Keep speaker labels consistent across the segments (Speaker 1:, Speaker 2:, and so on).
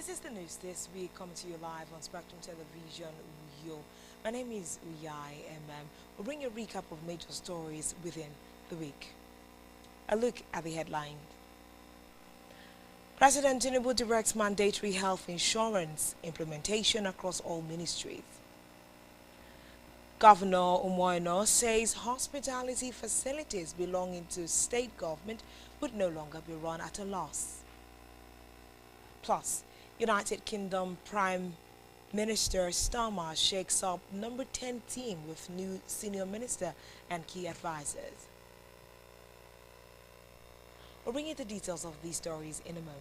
Speaker 1: This is the news this week, coming to you live on Spectrum Television, Uyo. My name is Uyai, and we'll bring you a recap of major stories within the week. A look at the headline. President Tinubu directs mandatory health insurance implementation across all ministries. Governor Umoino says hospitality facilities belonging to state government would no longer be run at a loss. Plus, United Kingdom Prime Minister Starmer shakes up number 10 team with new senior minister and key advisors. We'll bring you the details of these stories in a moment.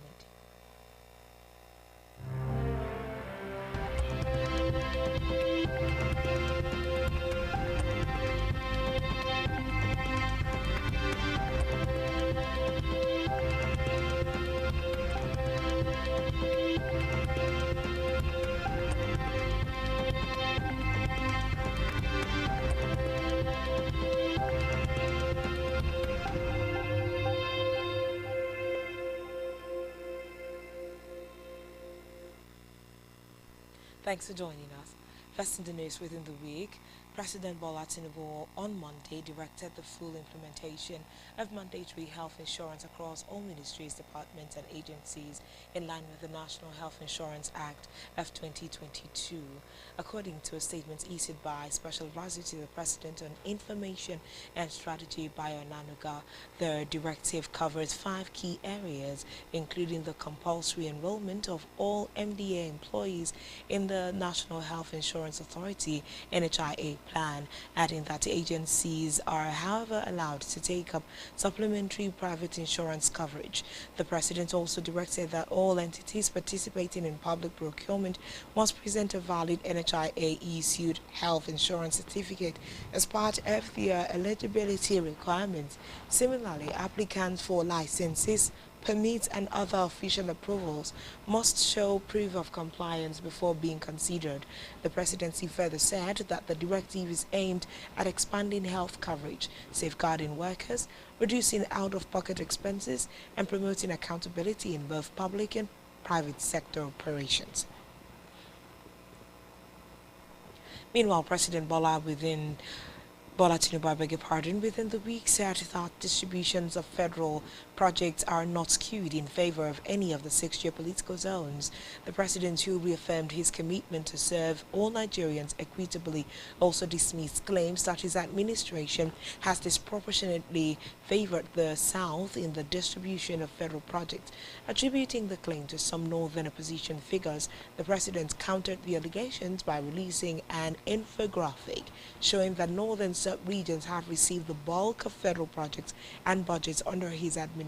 Speaker 1: Thanks for joining us. First in the news within the week, President Bola Tinubu on Monday directed the full implementation of mandatory health insurance across all ministries, departments and agencies in line with the National Health Insurance Act of 2022. According to a statement issued by Special Advisor to the President on Information and Strategy, Bayo Nanuga, the directive covers 5 key areas, including the compulsory enrollment of all MDA employees in the National Health Insurance Authority NHIA plan, adding that agencies are, however, allowed to take up supplementary private insurance coverage. The President also directed that all entities participating in public procurement must present a valid NHIA-issued health insurance certificate as part of their eligibility requirements. Similarly, applicants for licenses, permits and other official approvals must show proof of compliance before being considered. The presidency further said that the directive is aimed at expanding health coverage, safeguarding workers, reducing out-of-pocket expenses, and promoting accountability in both public and private sector operations. Meanwhile, President Bola Tinubu, within the week said that distributions of federal projects are not skewed in favor of any of the 6 geopolitical zones. The president, who reaffirmed his commitment to serve all Nigerians equitably, also dismissed claims that his administration has disproportionately favored the South in the distribution of federal projects. Attributing the claim to some northern opposition figures, the president countered the allegations by releasing an infographic showing that northern sub-regions have received the bulk of federal projects and budgets under his administration.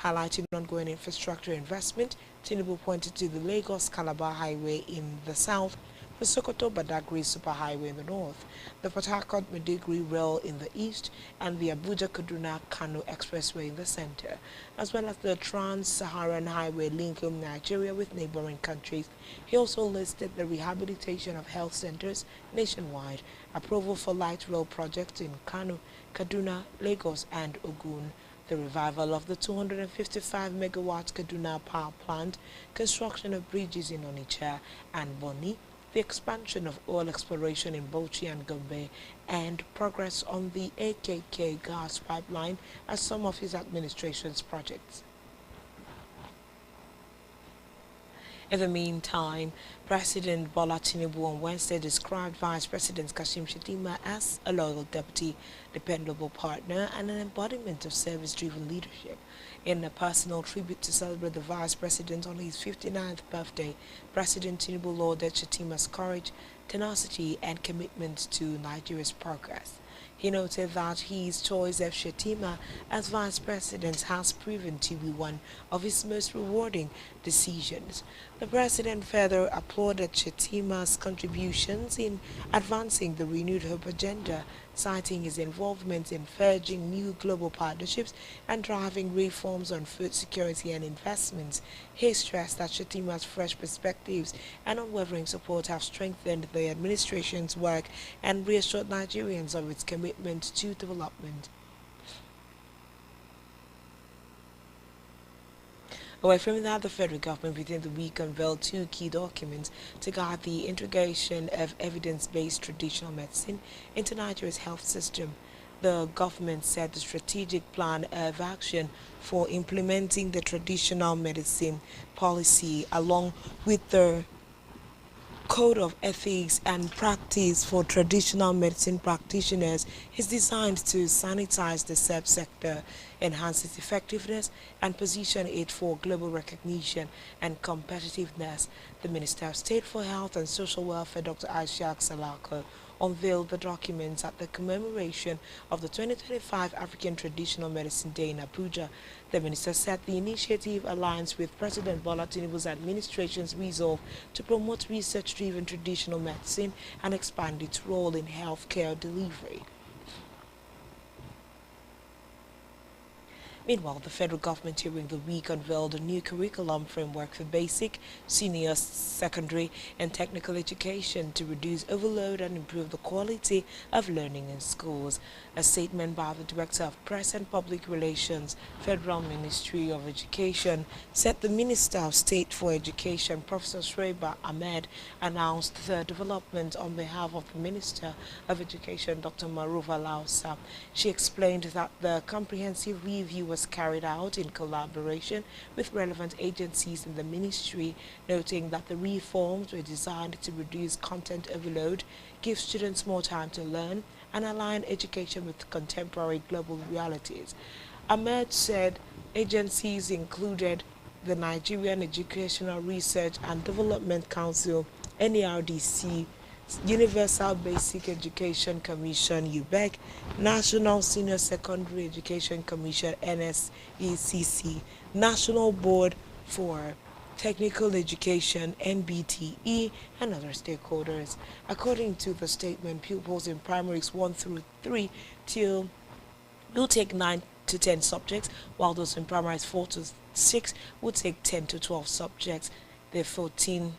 Speaker 1: Highlighting ongoing infrastructure investment, Tinubu pointed to the Lagos-Calabar Highway in the south, the Sokoto-Badagry Superhighway in the north, the Port Harcourt-Maiduguri Rail in the east, and the Abuja-Kaduna-Kano Expressway in the center, as well as the Trans-Saharan Highway linking Nigeria with neighboring countries. He also listed the rehabilitation of health centers nationwide, approval for light rail projects in Kano, Kaduna, Lagos, and Ogun, the revival of the 255-megawatt Kaduna power plant, construction of bridges in Onitsha and Boni, the expansion of oil exploration in Bauchi and Gombe, and progress on the AKK gas pipeline as some of his administration's projects. In the meantime, President Bola Tinubu on Wednesday described Vice President Kashim Shettima as a loyal deputy, dependable partner, and an embodiment of service-driven leadership. In a personal tribute to celebrate the Vice President on his 59th birthday, President Tinubu lauded Shettima's courage, tenacity, and commitment to Nigeria's progress. He noted that his choice of Shettima as Vice President has proven to be one of his most rewarding decisions. The President further applauded Shettima's contributions in advancing the Renewed Hope agenda, citing his involvement in forging new global partnerships and driving reforms on food security and investments. He stressed that Shettima's fresh perspectives and unwavering support have strengthened the administration's work and reassured Nigerians of its commitment to development. Away from that, the federal government within the week unveiled two key documents to guide the integration of evidence-based traditional medicine into Nigeria's health system. The government set the strategic plan of action for implementing the traditional medicine policy along with the Code of Ethics and Practice for Traditional Medicine Practitioners is designed to sanitize the subsector, enhance its effectiveness, and position it for global recognition and competitiveness. The Minister of State for Health and Social Welfare, Dr. Aisha Salako, unveiled the documents at the commemoration of the 2025 African Traditional Medicine Day in Abuja. The minister said the initiative aligns with President Bola Tinubu's administration's resolve to promote research-driven traditional medicine and expand its role in healthcare delivery. Meanwhile, the federal government during the week unveiled a new curriculum framework for basic, senior, secondary, and technical education to reduce overload and improve the quality of learning in schools. A statement by the Director of Press and Public Relations, Federal Ministry of Education, said the Minister of State for Education, Professor Shreba Ahmed, announced the development on behalf of the Minister of Education, Dr. Maruva Lausa. She explained that the comprehensive review was carried out in collaboration with relevant agencies in the ministry, noting that the reforms were designed to reduce content overload, give students more time to learn, and align education with contemporary global realities. Ahmed said agencies included the Nigerian Educational Research and Development Council, NERDC, Universal Basic Education Commission UBEC, National Senior Secondary Education Commission NSECC, National Board for Technical Education NBTE, and other stakeholders. According to the statement, pupils in primaries 1 through 3 will take 9 to 10 subjects, while those in primaries 4 to 6 will take 10 to 12 subjects. The 14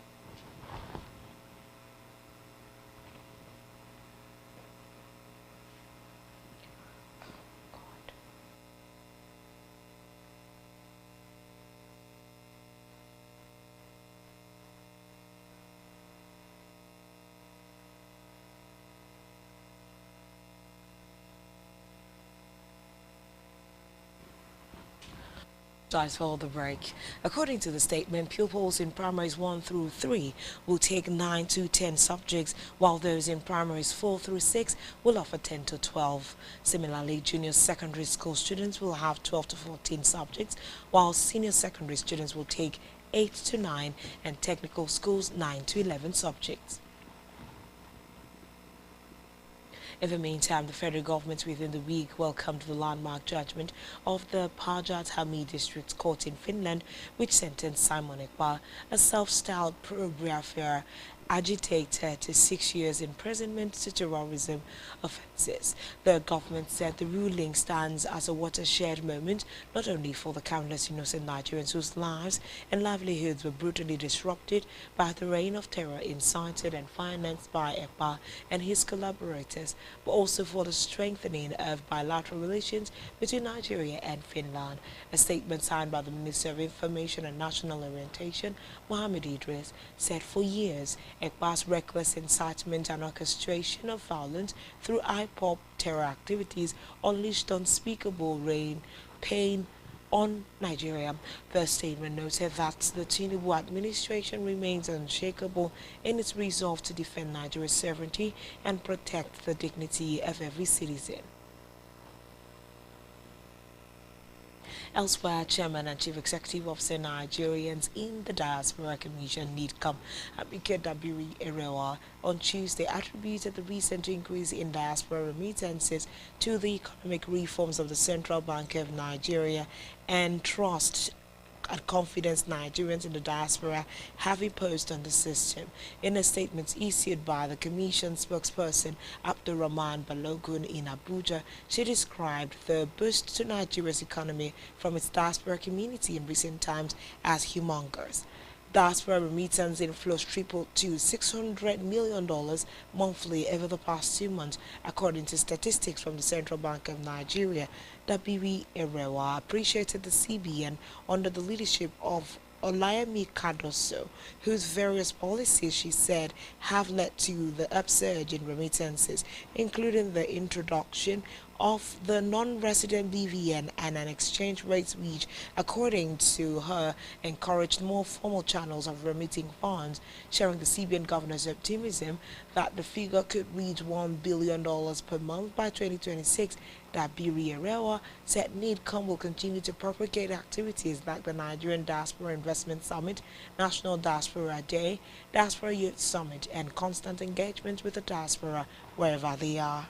Speaker 1: for the break. According to the statement, pupils in primaries 1 through 3 will take 9 to 10 subjects, while those in primaries 4 through 6 will offer 10 to 12. Similarly, junior secondary school students will have 12 to 14 subjects, while senior secondary students will take 8 to 9, and technical schools 9 to 11 subjects. In the meantime, the federal government within the week welcomed the landmark judgment of the Pajat Hami District Court in Finland, which sentenced Simon Ekpa, a self-styled pro-Biafra agitator, to 6 years imprisonment to terrorism offences. The government said the ruling stands as a watershed moment not only for the countless innocent Nigerians whose lives and livelihoods were brutally disrupted by the reign of terror incited and financed by Ekpa and his collaborators, but also for the strengthening of bilateral relations between Nigeria and Finland. A statement signed by the Minister of Information and National Orientation, Mohammed Idris, said for years Ekpa's reckless incitement and orchestration of violence through IPOP terror activities unleashed unspeakable pain on Nigeria. The statement noted that the Tinubu administration remains unshakable in its resolve to defend Nigeria's sovereignty and protect the dignity of every citizen. Elsewhere, Chairman and Chief Executive Officer Nigerians in the Diaspora Commission NIDCOM, Abike Dabiri Erewa, on Tuesday attributed the recent increase in diaspora remittances to the economic reforms of the Central Bank of Nigeria and trust and confidence Nigerians in the diaspora have imposed on the system. In a statement issued by the Commission spokesperson Abdurrahman Balogun in Abuja, she described the boost to Nigeria's economy from its diaspora community in recent times as humongous. Diaspora remittance inflows tripled to $600 million monthly over the past 2 months, according to statistics from the Central Bank of Nigeria. Dabiri Erewa appreciated the CBN under the leadership of Olayemi Cardoso, whose various policies, she said, have led to the upsurge in remittances, including the introduction of the non-resident BVN and an exchange rate which, according to her, encouraged more formal channels of remitting funds, sharing the CBN governor's optimism that the figure could reach $1 billion per month by 2026. That Biri Arewa said NIDCOM will continue to propagate activities like the Nigerian Diaspora Investment Summit, National Diaspora Day, Diaspora Youth Summit, and constant engagement with the diaspora wherever they are.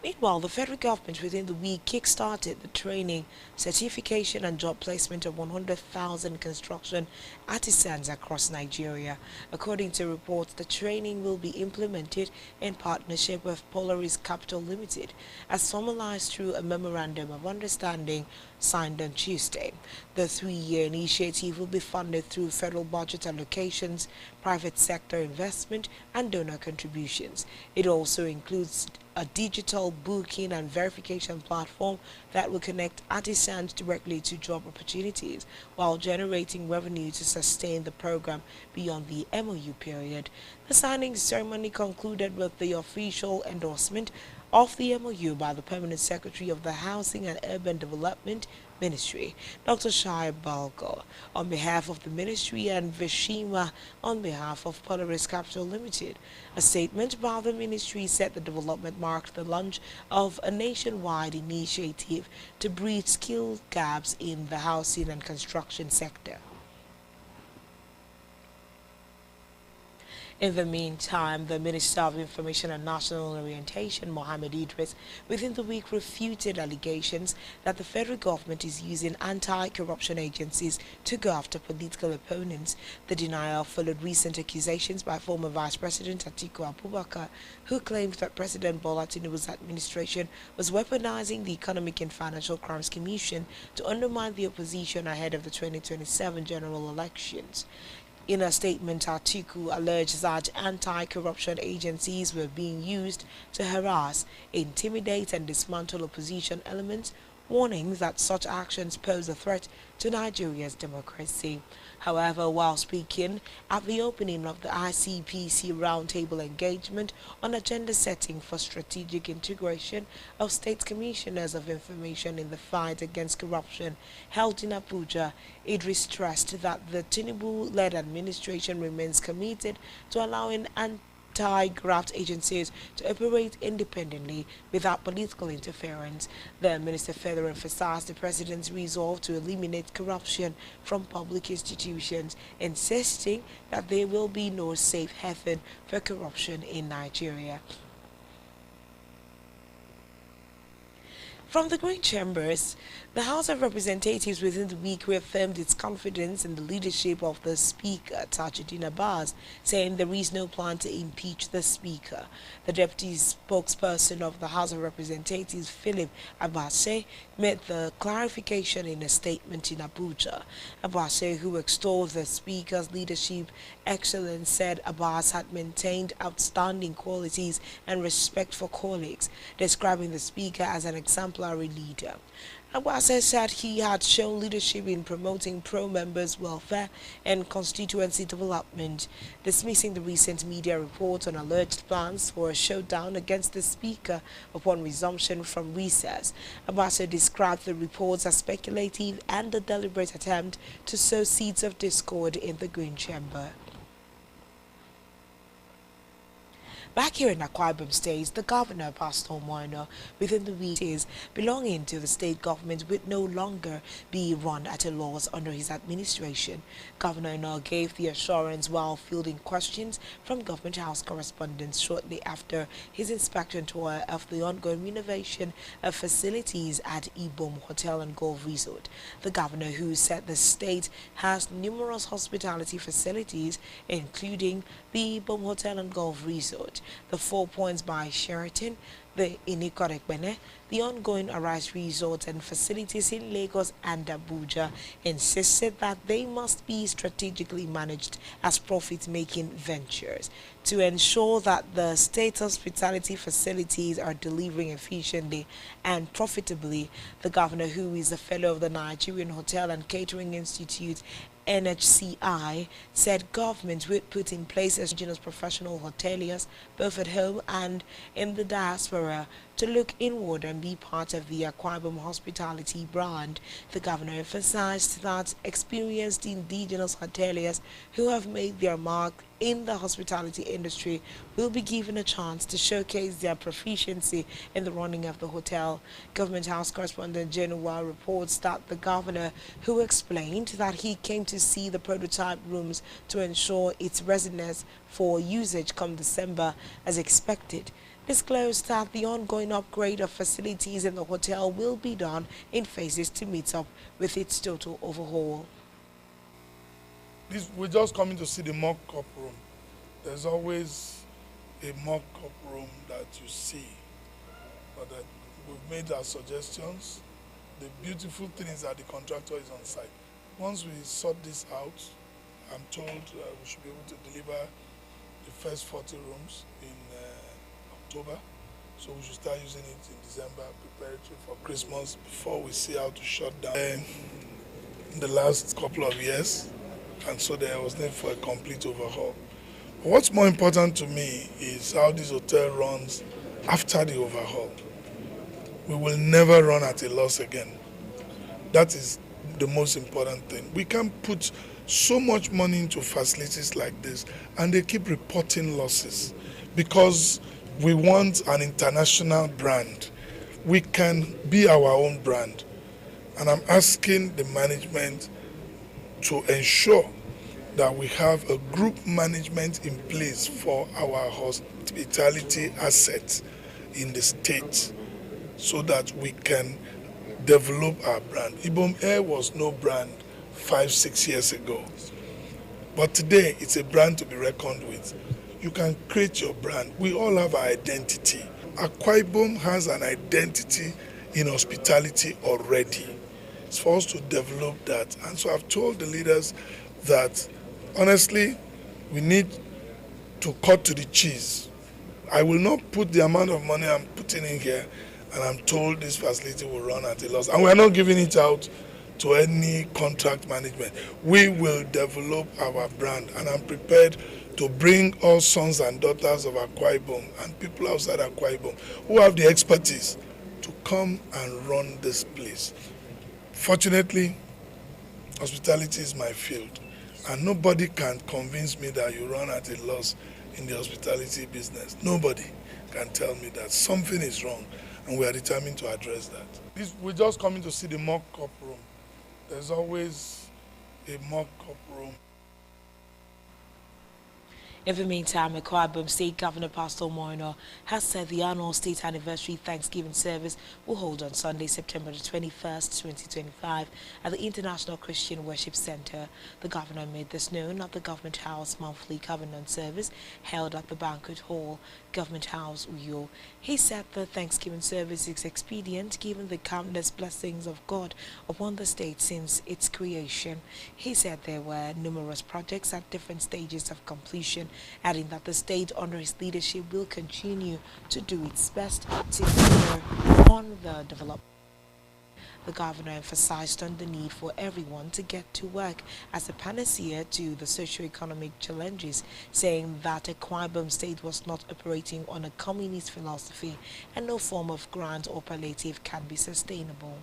Speaker 1: Meanwhile, the federal government within the week kick-started the training, certification and job placement of 100,000 construction artisans across Nigeria. According to reports, the training will be implemented in partnership with Polaris Capital Limited, as formalized through a memorandum of understanding signed on Tuesday. The 3-year initiative will be funded through federal budget allocations, private sector investment, and donor contributions. It also includes a digital booking and verification platform that will connect artisans directly to job opportunities while generating revenue to sustain the program beyond the MOU period. The signing ceremony concluded with the official endorsement of the MOU by the Permanent Secretary of the Housing and Urban Development Ministry, Dr. Shai Balgo, on behalf of the Ministry, and Vishima on behalf of Polaris Capital Limited. A statement by the Ministry said the development marked the launch of a nationwide initiative to bridge skill gaps in the housing and construction sector. In the meantime, the Minister of Information and National Orientation, Mohammed Idris, within the week refuted allegations that the federal government is using anti-corruption agencies to go after political opponents. The denial followed recent accusations by former Vice President Atiku Abubakar, who claimed that President Bola Tinubu's administration was weaponizing the Economic and Financial Crimes Commission to undermine the opposition ahead of the 2027 general elections. In a statement, Atiku alleged that anti-corruption agencies were being used to harass, intimidate and dismantle opposition elements, warning that such actions pose a threat to Nigeria's democracy. However, while speaking at the opening of the ICPC roundtable engagement on agenda setting for strategic integration of state commissioners of information in the fight against corruption held in Abuja, Idris stressed that the Tinubu-led administration remains committed to allowing anti-graft agencies to operate independently without political interference. The minister further emphasized the president's resolve to eliminate corruption from public institutions, insisting that there will be no safe haven for corruption in Nigeria. From the Green Chambers, the House of Representatives within the week reaffirmed its confidence in the leadership of the Speaker, Tajuddin Abbas, saying there is no plan to impeach the Speaker. The deputy spokesperson of the House of Representatives, Philip Abase, made the clarification in a statement in Abuja. Abase, who extolled the Speaker's leadership excellence, said Abbas had maintained outstanding qualities and respect for colleagues, describing the Speaker as an exemplary leader. Abbas said he had shown leadership in promoting pro-members' welfare and constituency development, dismissing the recent media reports on alleged plans for a showdown against the Speaker upon resumption from recess. Abbas described the reports as speculative and a deliberate attempt to sow seeds of discord in the Green Chamber. Back here in Akwa Ibom State, the governor, Pastor Moino, within the week is belonging to the state government would no longer be run at a loss under his administration. Governor Ino gave the assurance while fielding questions from Government House correspondents shortly after his inspection tour of the ongoing renovation of facilities at Ibom Hotel and Golf Resort. The governor, who said the state has numerous hospitality facilities, including the Ibom Hotel and Golf Resort, the 4 Points by Sheraton, the Ekpa, the ongoing Arise resorts and facilities in Lagos and Abuja, insisted that they must be strategically managed as profit-making ventures to ensure that the state hospitality facilities are delivering efficiently and profitably. The governor, who is a fellow of the Nigerian Hotel and Catering Institute, NHCI, said government would put in place as indigenous professional hoteliers, both at home and in the diaspora, to look inward and be part of the Akwa Ibom hospitality brand. The governor emphasized that experienced indigenous hoteliers who have made their mark in the hospitality industry will be given a chance to showcase their proficiency in the running of the hotel. Government House correspondent Genoa reports that the governor, who explained that he came to see the prototype rooms to ensure its readiness for usage come December as expected, disclosed that the ongoing upgrade of facilities in the hotel will be done in phases to meet up with its total overhaul.
Speaker 2: We're just coming to see the mock-up room. There's always a mock-up room that you see, but that we've made our suggestions. The beautiful thing is that the contractor is on site. Once we sort this out, I'm told we should be able to deliver the first 40 rooms in October. So we should start using it in December, preparatory for Christmas, before we see how to shut down in the last couple of years. And so there was need for a complete overhaul. But what's more important to me is how this hotel runs after the overhaul. We will never run at a loss again. That is the most important thing. We can put so much money into facilities like this and they keep reporting losses because we want an international brand. We can be our own brand. And I'm asking the management to ensure that we have a group management in place for our hospitality assets in the state so that we can develop our brand. Ibom Air was no brand 5-6 years ago, but today it's a brand to be reckoned with. You can create your brand. We all have our identity. Akwa Ibom has an identity in hospitality already. It's for us to develop that. And so I've told the leaders that, honestly, we need to cut to the cheese. I will not put the amount of money I'm putting in here and I'm told this facility will run at a loss. And we're not giving it out to any contract management. We will develop our brand, and I'm prepared to bring all sons and daughters of Akwa Ibom and people outside Akwa Ibom who have the expertise to come and run this place. Fortunately, hospitality is my field, and nobody can convince me that you run at a loss in the hospitality business. Nobody can tell me that. Something is wrong, and we are determined to address that. We're just coming to see the mock-up room. There's always a mock-up room.
Speaker 1: In the meantime, Akwa Ibom State Governor Pastor Moino has said the annual state anniversary Thanksgiving service will hold on Sunday, September the 21st, 2025 at the International Christian Worship Center. The governor made this known at the Government House monthly covenant service held at the Banquet Hall, Government House, Uyo. He said the Thanksgiving service is expedient given the countless blessings of God upon the state since its creation. He said there were numerous projects at different stages of completion, adding that the state under his leadership will continue to do its best to deliver on the development. The governor emphasized on the need for everyone to get to work as a panacea to the socio-economic challenges, saying that Akwa Ibom State was not operating on a communist philosophy and no form of grant or palliative can be sustainable.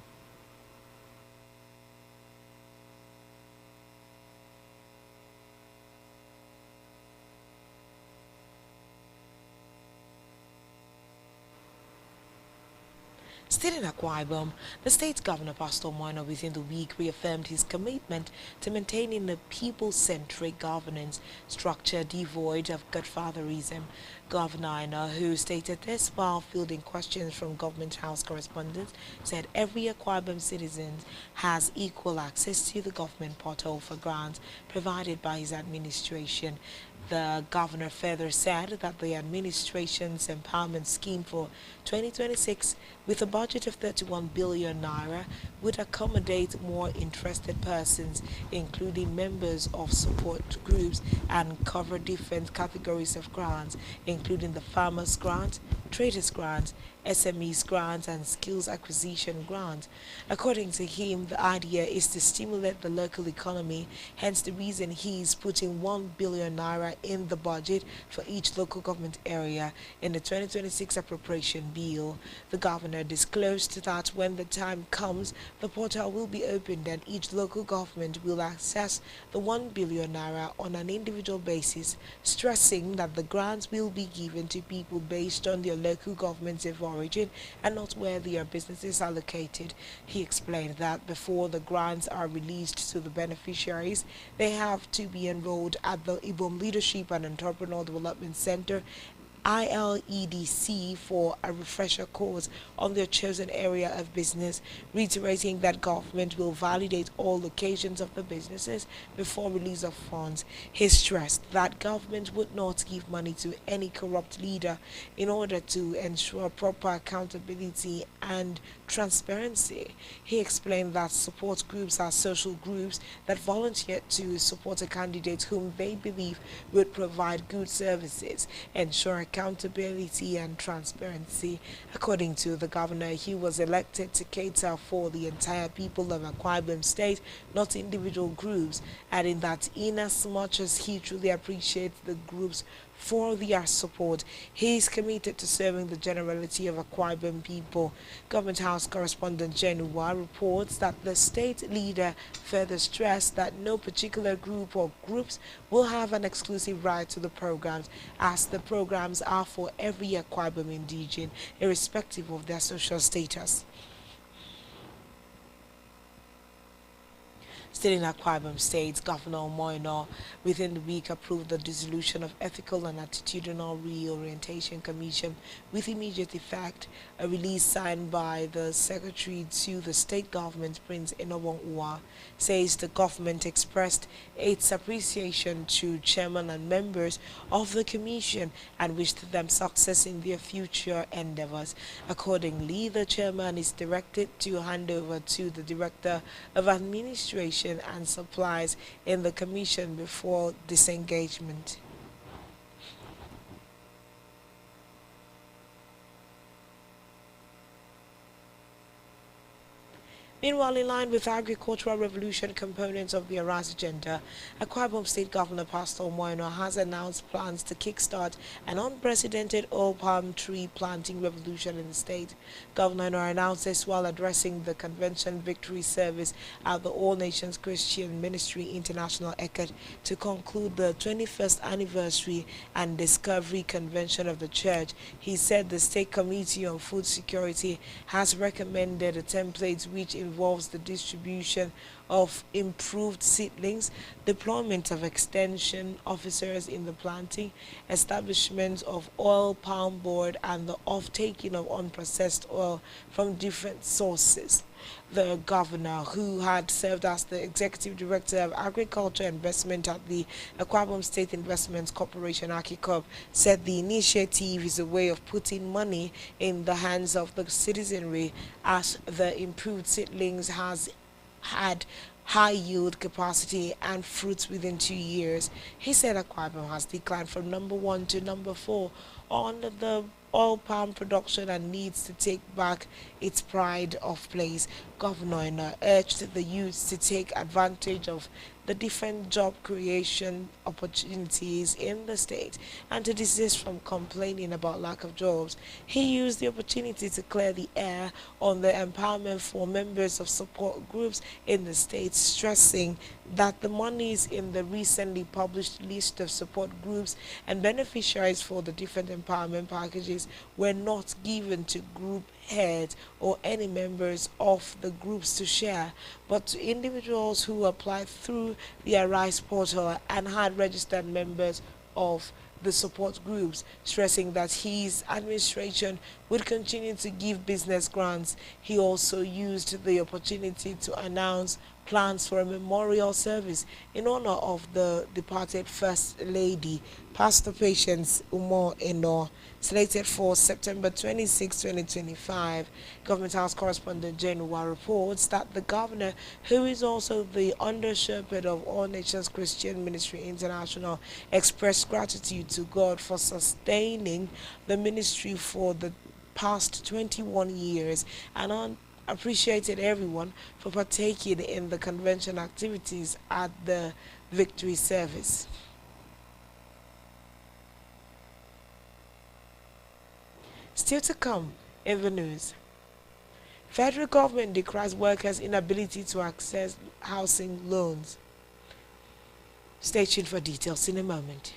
Speaker 1: Still in Akwa Ibom, the state governor, Pastor Moino, within the week reaffirmed his commitment to maintaining a people-centric governance structure devoid of godfatherism. Governor Aina, who stated this while fielding questions from Government House correspondents, said every Akwa Ibom citizen has equal access to the government portal for grants provided by his administration. The governor further said that the administration's empowerment scheme for 2026, with a budget of 31 billion naira, would accommodate more interested persons, including members of support groups, and cover different categories of grants, including the farmers grant, traders grant, SMEs grant, and skills acquisition grant. According to him, the idea is to stimulate the local economy, hence the reason he is putting 1 billion naira in the budget for each local government area in the 2026 appropriation bill. The governor disclosed that when the time comes, the portal will be opened and each local government will access the 1 billion naira on an individual basis, stressing that the grants will be given to people based on their local governments of origin and not where their businesses are located. He explained that before the grants are released to the beneficiaries, they have to be enrolled at the Ibom Leadership and Entrepreneur Development Center ILEDC for a refresher course on their chosen area of business, reiterating that government will validate all locations of the businesses before release of funds. He stressed that government would not give money to any corrupt leader in order to ensure proper accountability and transparency. He explained that support groups are social groups that volunteer to support a candidate whom they believe would provide good services, ensure accountability and transparency. According to the governor, he was elected to cater for the entire people of Akwa Ibom State, not individual groups, adding that inasmuch as he truly appreciates the groups for their support, he is committed to serving the generality of Akwa Ibom people. Government House correspondent Jenua reports that the state leader further stressed that no particular group or groups will have an exclusive right to the programs, as the programs are for every Akwa Ibom indigene, irrespective of their social status. Still in Akwa Ibom State, Governor Moino within the week approved the dissolution of Ethical and Attitudinal Reorientation Commission with immediate effect. A release signed by the Secretary to the State Government, Prince Enobong Uwa, says the government expressed its appreciation to chairman and members of the commission and wished them success in their future endeavors. Accordingly, the chairman is directed to hand over to the Director of Administration and Supplies in the commission before disengagement. Meanwhile, in line with agricultural revolution components of the Aras agenda, Akwa Ibom State Governor Pastor Moino has announced plans to kickstart an unprecedented oil palm tree planting revolution in the state. Governor Moino announced this while addressing the Convention Victory Service at the All Nations Christian Ministry International Ekpa to conclude the 21st anniversary and discovery convention of the church. He said the State Committee on Food Security has recommended a template which involves the distribution of improved seedlings, deployment of extension officers in the planting, establishment of oil palm board, and the off-taking of unprocessed oil from different sources. The governor, who had served as the executive director of agriculture investment at the Akwa Ibom State Investments Corporation (AKICOP), said the initiative is a way of putting money in the hands of the citizenry, as the improved seedlings has had high yield capacity and fruits within 2 years. He said Akwa Ibom has declined from number 1 to number 4 on the oil palm production and needs to take back its pride of place. Governor urged the youth to take advantage of the different job creation opportunities in the state and to desist from complaining about lack of jobs. He used the opportunity to clear the air on the empowerment for members of support groups in the state, stressing that the monies in the recently published list of support groups and beneficiaries for the different empowerment packages were not given to group heads or any members of the groups to share, but to individuals who applied through the Arise portal and had registered members of the support groups, stressing that his administration would continue to give business grants. He also used the opportunity to announce plans for a memorial service in honor of the departed First Lady, Pastor Patience Umo Eno, slated for September 26, 2025. Government House correspondent Jenua reports that the governor, who is also the under-shepherd of All Nations Christian Ministry International, expressed gratitude to God for sustaining the ministry for the past 21 years and appreciated everyone for partaking in the convention activities at the victory service. Still to come in the news. Federal government decries workers' inability to access housing loans. Stay tuned for details in a moment.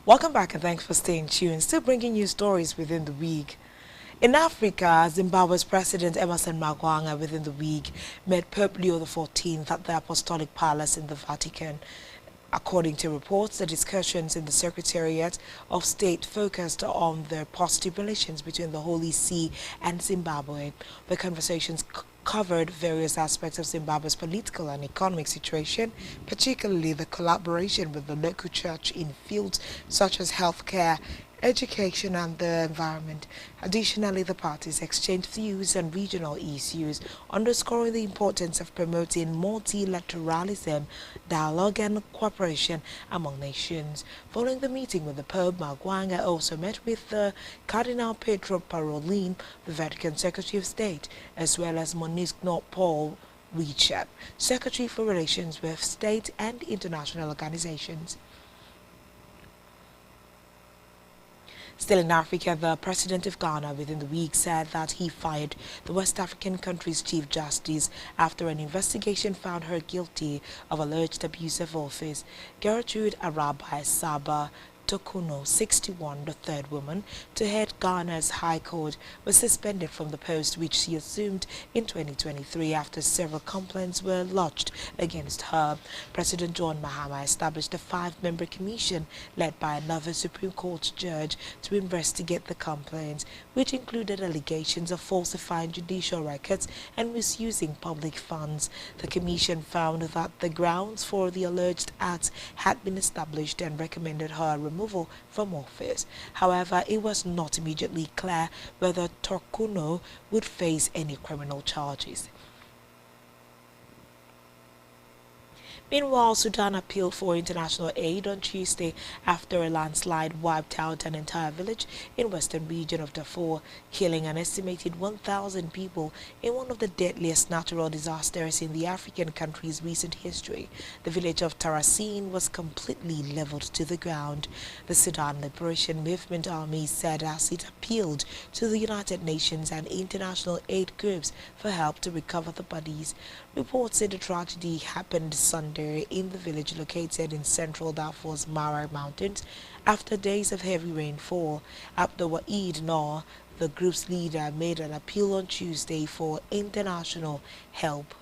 Speaker 1: Welcome back and thanks for staying tuned. Still bringing you stories within the week. In Africa, Zimbabwe's President Emerson Mnangagwa within the week met Pope Leo XIV at the Apostolic Palace in the Vatican. According to reports, the discussions in the Secretariat of State focused on the positive relations between the Holy See and Zimbabwe. The conversations covered various aspects of Zimbabwe's political and economic situation, particularly the collaboration with the local church in fields such as healthcare, education and the environment. Additionally, the parties exchanged views on regional issues, underscoring the importance of promoting multilateralism, dialogue and cooperation among nations. Following the meeting with the Pope, Magwanga also met with Cardinal Pedro Parolin, the Vatican Secretary of State, as well as Monsignor Paul Richard, Secretary for Relations with State and International Organizations. Still in Africa, the president of Ghana within the week said that he fired the West African country's chief justice after an investigation found her guilty of alleged abuse of office. Gertrude Arabai Saba Tokuno, 61, the third woman to head Ghana's High Court, was suspended from the post which she assumed in 2023 after several complaints were lodged against her. President John Mahama established a 5-member commission led by another Supreme Court judge to investigate the complaints, which included allegations of falsifying judicial records and misusing public funds. The commission found that the grounds for the alleged acts had been established and recommended her removal from office. However, it was not immediately clear whether Tokuno would face any criminal charges. Meanwhile, Sudan appealed for international aid on Tuesday after a landslide wiped out an entire village in western region of Darfur, killing an estimated 1,000 people in one of the deadliest natural disasters in the African country's recent history. The village of Tarasin was completely leveled to the ground. The Sudan Liberation Movement Army said as it appealed to the United Nations and international aid groups for help to recover the bodies. Reports say the tragedy happened Sunday in the village located in central Darfur's Mara Mountains after days of heavy rainfall. Abdul Wa'id Noor, the group's leader, made an appeal on Tuesday for international help.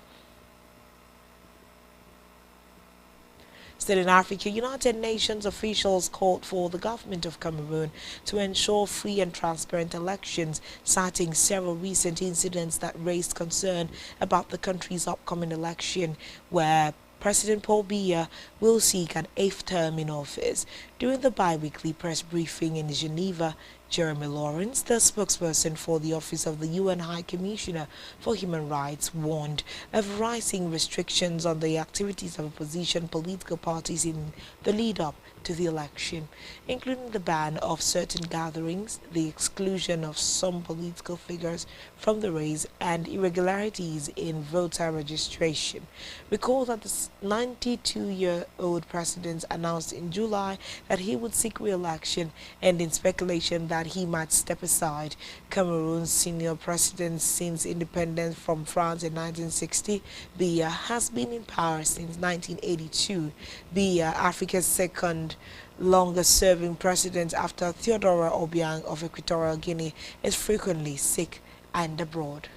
Speaker 1: Still in Africa, United Nations officials called for the government of Cameroon to ensure free and transparent elections, citing several recent incidents that raised concern about the country's upcoming election, where President Paul Biya will seek an 8th term in office. During the bi-weekly press briefing in Geneva, Jeremy Lawrence, the spokesperson for the Office of the UN High Commissioner for Human Rights, warned of rising restrictions on the activities of opposition political parties in the lead-up to the election, including the ban of certain gatherings, the exclusion of some political figures from the race, and irregularities in voter registration. Recall that the 92-year-old president announced in July that he would seek re-election, ending speculation that he might step aside. Cameroon's senior president since independence from France in 1960, Biya has been in power since 1982. Biya, Africa's second longest-serving president after Theodore Obiang of Equatorial Guinea, is frequently sick and abroad.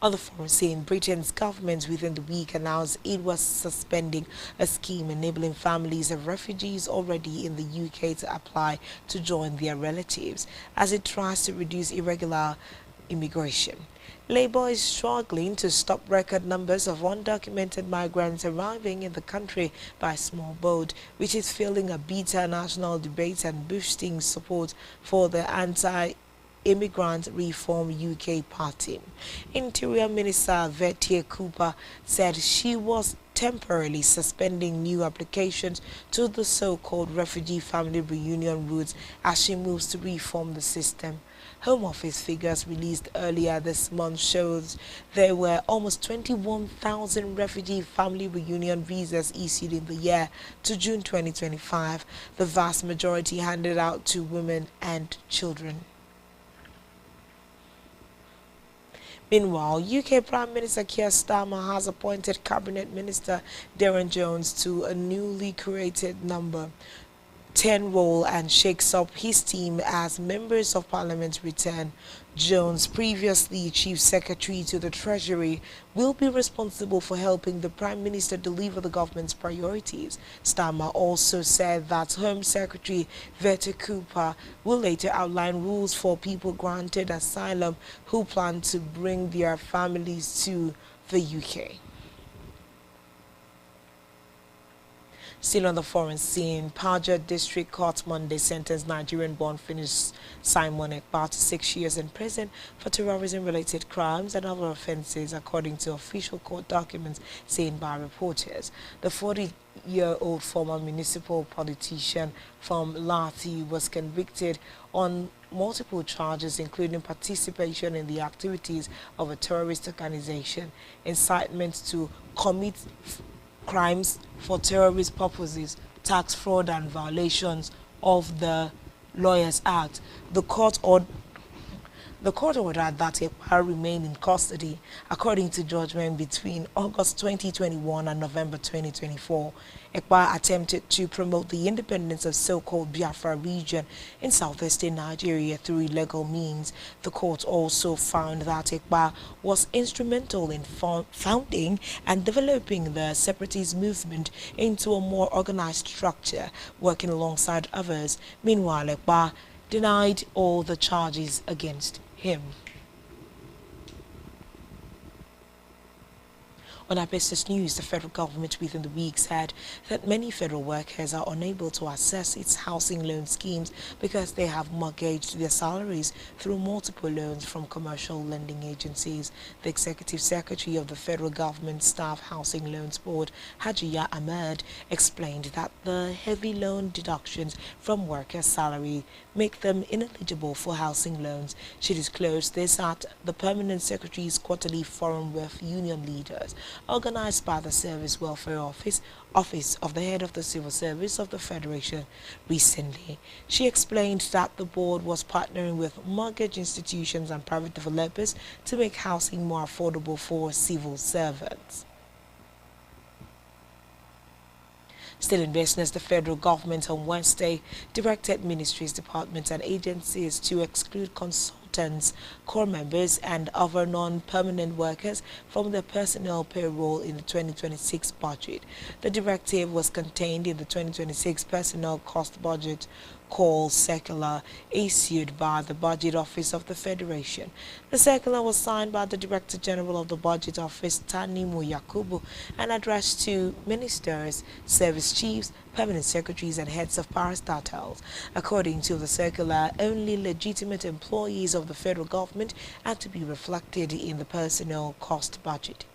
Speaker 1: On the foreign scene, Britain's government within the week announced it was suspending a scheme enabling families of refugees already in the UK to apply to join their relatives as it tries to reduce irregular immigration. Labour is struggling to stop record numbers of undocumented migrants arriving in the country by small boat, which is fueling a bitter national debate and boosting support for the Immigrant Reform UK Party. Interior Minister Vetia Cooper said she was temporarily suspending new applications to the so-called refugee family reunion routes as she moves to reform the system. Home Office figures released earlier this month shows there were almost 21,000 refugee family reunion visas issued in the year to June 2025, the vast majority handed out to women and children. Meanwhile, UK Prime Minister Keir Starmer has appointed Cabinet Minister Darren Jones to a newly created number role and shakes up his team as members of parliament return. Jones, previously Chief Secretary to the Treasury, will be responsible for helping the Prime Minister deliver the government's priorities. Starmer also said that Home Secretary Ekpa will later outline rules for people granted asylum who plan to bring their families to the UK. Still on the foreign scene, Paja District Court Monday sentenced Nigerian-born Finnish Simon Ekpa to 6 years in prison for terrorism-related crimes and other offences, according to official court documents seen by reporters. The 40-year-old former municipal politician from Lati was convicted on multiple charges, including participation in the activities of a terrorist organization, incitement to commit crimes for terrorist purposes, tax fraud and violations of the Lawyers Act. The court ordered that Ekpa remain in custody, according to judgment between August 2021 and November 2024. Ekpa attempted to promote the independence of so-called Biafra region in southwestern Nigeria through illegal means. The court also found that Ekpa was instrumental in founding and developing the separatist movement into a more organized structure, working alongside others. Meanwhile, Ekpa denied all the charges against him. On our business news, the federal government within the week said that many federal workers are unable to access its housing loan schemes because they have mortgaged their salaries through multiple loans from commercial lending agencies. The executive secretary of the federal government Staff Housing Loans Board, Hajiya Ahmed, explained that the heavy loan deductions from workers' salary make them ineligible for housing loans. She disclosed this at the Permanent Secretary's quarterly forum with union leaders, organized by the Service Welfare Office of the Head of the Civil Service of the Federation recently. She explained that the board was partnering with mortgage institutions and private developers to make housing more affordable for civil servants. Still in business, the federal government on Wednesday directed ministries, departments and agencies to exclude consultants, corps members and other non-permanent workers from their personnel payroll in the 2026 budget. The directive was contained in the 2026 personnel cost budget call circular issued by the Budget Office of the Federation. The circular was signed by the Director General of the Budget Office, Tanimu Yakubu, and addressed to ministers, service chiefs, permanent secretaries and heads of parastatals. According to the circular, only legitimate employees of the federal government are to be reflected in the personnel cost budget.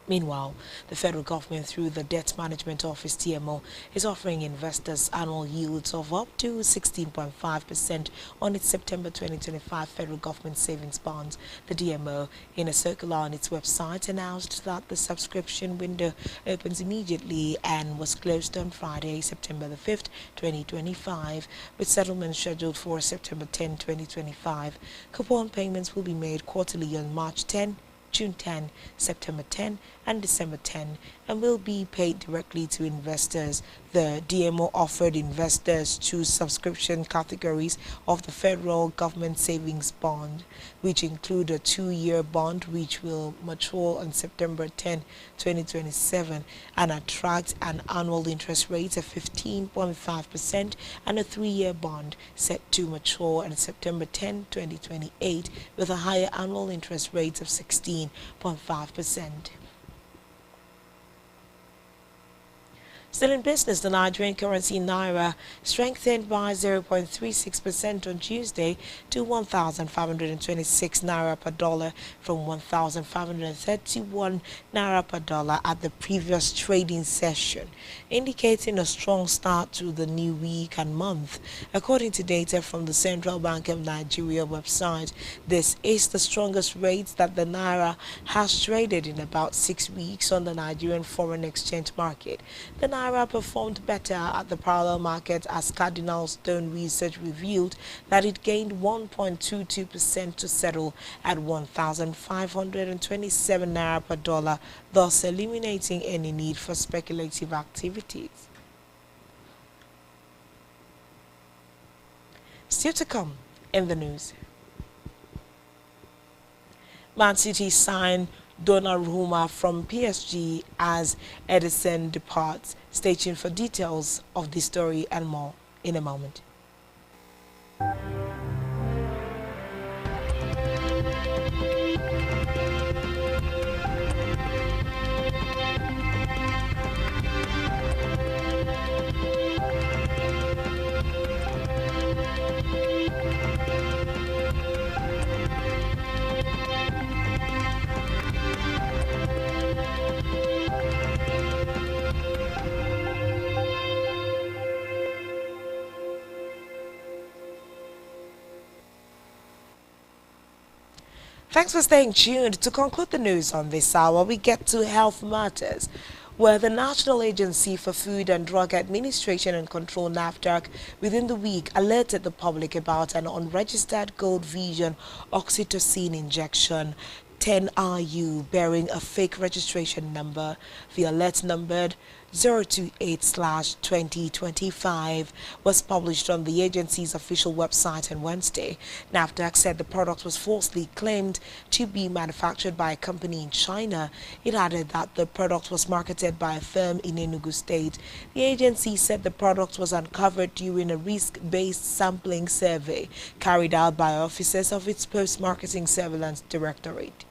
Speaker 1: Meanwhile, the federal government, through the Debt Management Office (TMO), is offering investors annual yields of up to 16.5% on its September 2025 federal government savings bonds. The DMO, in a circular on its website, announced that the subscription window opens immediately and was closed on Friday, September the 5th, 2025, with settlement scheduled for September 10, 2025. Coupon payments will be made quarterly on March 10, June 10, September 10, and December 10, and will be paid directly to investors. The DMO offered investors two subscription categories of the federal government savings bond, which include a 2-year bond which will mature on September 10, 2027, and attract an annual interest rate of 15.5%, and a 3-year bond set to mature on September 10, 2028, with a higher annual interest rate of 16.5%. Still in business, the Nigerian currency Naira strengthened by 0.36% on Tuesday to 1,526 Naira per dollar from 1,531 Naira per dollar at the previous trading session, indicating a strong start to the new week and month. According to data from the Central Bank of Nigeria website, this is the strongest rate that the Naira has traded in about 6 weeks on the Nigerian foreign exchange market. The Naira performed better at the parallel market as Cardinal Stone Research revealed that it gained 1.22% to settle at 1,527 Naira per dollar, thus eliminating any need for speculative activities. Still to come in the news. Man City signed Donnarumma from PSG as Edison departs. Stay tuned for details of this story and more in a moment. Thanks for staying tuned. To conclude the news on this hour, we get to health matters, where the National Agency for Food and Drug Administration and Control (NAFDAC) within the week alerted the public about an unregistered Gold Vision oxytocin injection 10RU bearing a fake registration number. The alert numbered 028/2025 was published on the agency's official website on Wednesday. NAFDAC said the product was falsely claimed to be manufactured by a company in China. It added that the product was marketed by a firm in Enugu State. The agency said the product was uncovered during a risk-based sampling survey carried out by officers of its Post-Marketing Surveillance Directorate.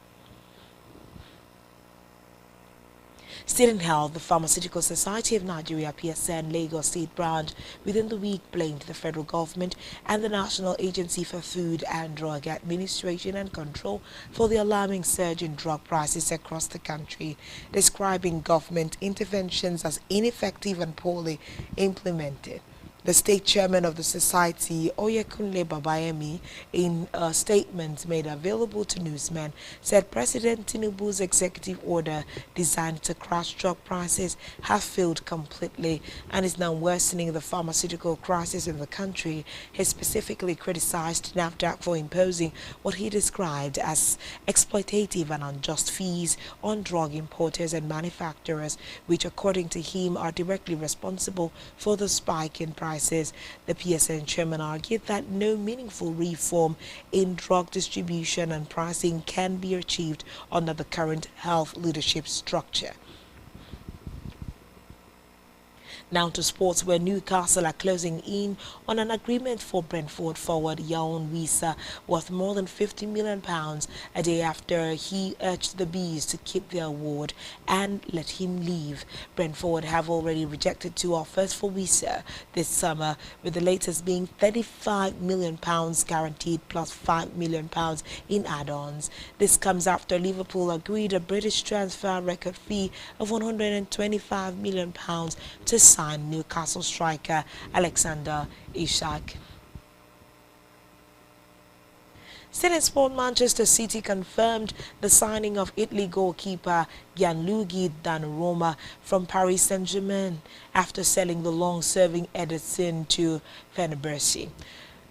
Speaker 1: Still in health, the Pharmaceutical Society of Nigeria (PSN) Lagos State Branch within the week blamed the federal government and the National Agency for Food and Drug Administration and Control for the alarming surge in drug prices across the country, describing government interventions as ineffective and poorly implemented. The state chairman of the society, Oyekunle Babayemi, in a statement made available to newsmen, said President Tinubu's executive order designed to crash drug prices has failed completely and is now worsening the pharmaceutical crisis in the country. He specifically criticized NAFDAC for imposing what he described as exploitative and unjust fees on drug importers and manufacturers, which according to him are directly responsible for the spike in prices. The PSN chairman argued that no meaningful reform in drug distribution and pricing can be achieved under the current health leadership structure. Now to sports, where Newcastle are closing in on an agreement for Brentford forward Yaoun Wissa worth more than £50 million a day after he urged the Bees to keep their award and let him leave. Brentford have already rejected 2 offers for Wissa this summer, with the latest being £35 million guaranteed plus £5 million in add-ons. This comes after Liverpool agreed a British transfer record fee of £125 million to sign Newcastle striker Alexander Isak. Still in sport, Manchester City confirmed the signing of Italy goalkeeper Gianluigi Donnarumma from Paris Saint-Germain after selling the long-serving Edison to Fenerbahce.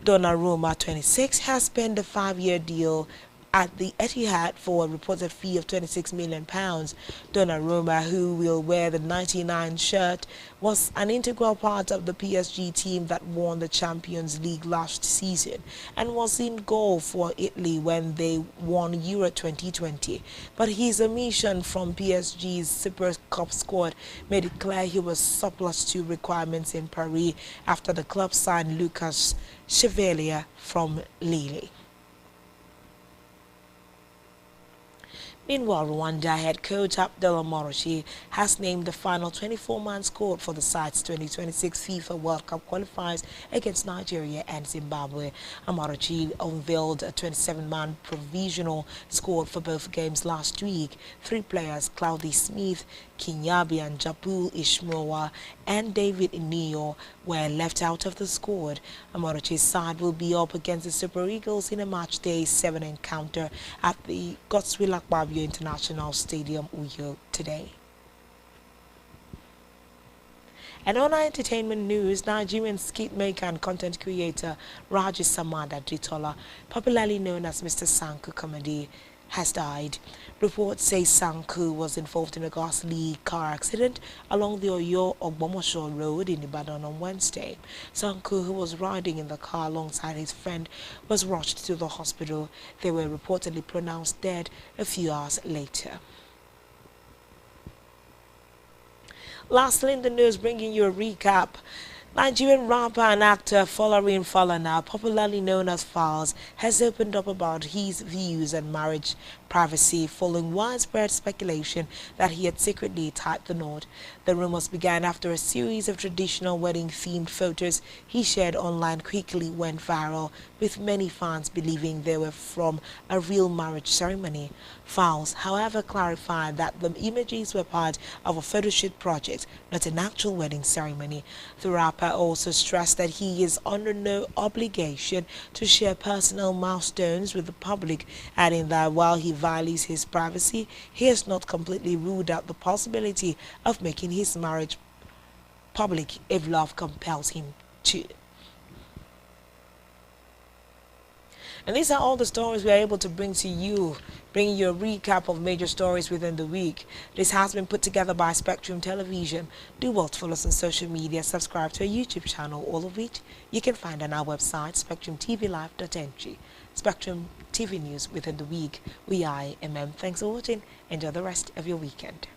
Speaker 1: Donnarumma, 26, has spent a 5-year deal at the Etihad for a reported fee of £26 million. Donnarumma, who will wear the 99 shirt, was an integral part of the PSG team that won the Champions League last season and was in goal for Italy when they won Euro 2020. But his omission from PSG's Super Cup squad made it clear he was surplus to requirements in Paris after the club signed Lucas Chevalier from Lille. Meanwhile, Rwanda head coach Abdallah Moroshi has named the final 24-man squad for the side's 2026 FIFA World Cup qualifiers against Nigeria and Zimbabwe. Moroshi unveiled a 27-man provisional squad for both games last week. 3 players, Cloudy Smith, Kinyabi and Japul Ishmawa and David Inio, were left out of the squad. Amoroshi's side will be up against the Super Eagles in a match-day 7 encounter at the Godswill Akpabio International Stadium, Uyo, today. And on our entertainment news, Nigerian skit maker and content creator Raji Samada Ditola, popularly known as Mr. Sanku Comedy, has died. Reports say Sanku was involved in a ghastly car accident along the Oyo-Ogbomosho Road in Ibadan on Wednesday. Sanku, who was riding in the car alongside his friend, was rushed to the hospital. They were reportedly pronounced dead a few hours later. Lastly in the news, bringing you a recap. Nigerian rapper and actor Folarin Falana, popularly known as Falz, has opened up about his views on marriage privacy following widespread speculation that he had secretly tied the knot. The rumors began after a series of traditional wedding-themed photos he shared online quickly went viral, with many fans believing they were from a real marriage ceremony. Falz, however, clarified that the images were part of a photoshoot project, not an actual wedding ceremony. The rapper also stressed that he is under no obligation to share personal milestones with the public, adding that while he values his privacy, he has not completely ruled out the possibility of making his marriage public if love compels him to. And these are all the stories we are able to bring to you, bringing you a recap of major stories within the week. This has been put together by Spectrum Television. Do well to follow us on social media, subscribe to our YouTube channel, all of which you can find on our website, spectrumtvlive.ng. Spectrum TV News within the week. We are MM. Thanks for watching. Enjoy the rest of your weekend.